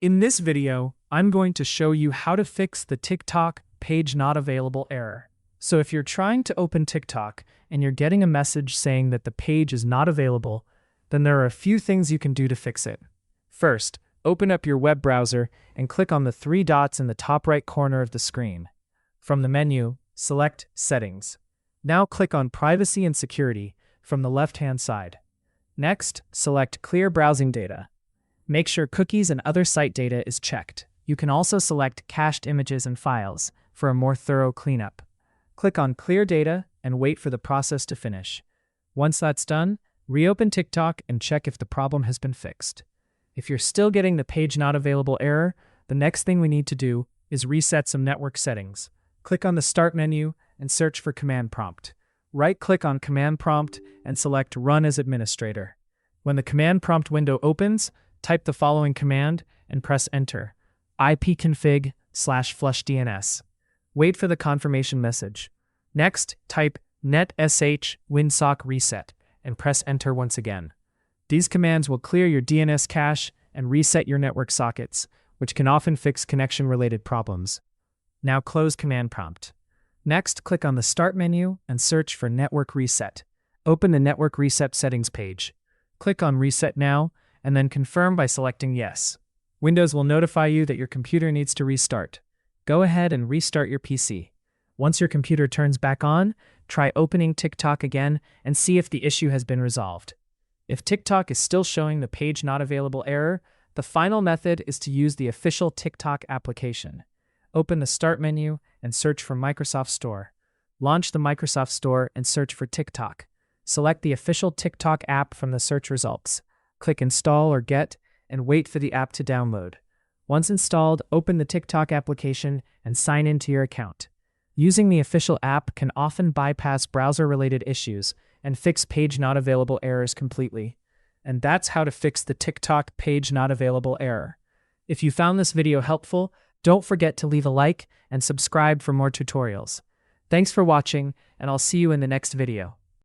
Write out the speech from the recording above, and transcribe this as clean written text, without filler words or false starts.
In this video, I'm going to show you how to fix the TikTok page not available error. So if you're trying to open TikTok and you're getting a message saying that the page is not available, then there are a few things you can do to fix it. First, open up your web browser and click on the three dots in the top right corner of the screen. From the menu, select Settings. Now click on Privacy and Security from the left-hand side. Next, select Clear Browsing Data. Make sure cookies and other site data is checked. You can also select cached images and files for a more thorough cleanup. Click on Clear Data and wait for the process to finish. Once that's done, reopen TikTok and check if the problem has been fixed. If you're still getting the page not available error, the next thing we need to do is reset some network settings. Click on the Start menu and search for Command Prompt. Right-click on Command Prompt and select Run as Administrator. When the Command Prompt window opens, type the following command and press Enter: ipconfig/flushdns. Wait for the confirmation message. Next, type netsh winsock reset and press Enter once again. These commands will clear your DNS cache and reset your network sockets, which can often fix connection-related problems. Now close Command Prompt. Next, click on the Start menu and search for Network Reset. Open the Network Reset Settings page. Click on Reset Now, and then confirm by selecting Yes. Windows will notify you that your computer needs to restart. Go ahead and restart your PC. Once your computer turns back on, try opening TikTok again and see if the issue has been resolved. If TikTok is still showing the page not available error, the final method is to use the official TikTok application. Open the Start menu and search for Microsoft Store. Launch the Microsoft Store and search for TikTok. Select the official TikTok app from the search results. Click Install or Get, and wait for the app to download. Once installed, open the TikTok application and sign into your account. Using the official app can often bypass browser-related issues and fix page not available errors completely. And that's how to fix the TikTok page not available error. If you found this video helpful, don't forget to leave a like and subscribe for more tutorials. Thanks for watching, and I'll see you in the next video.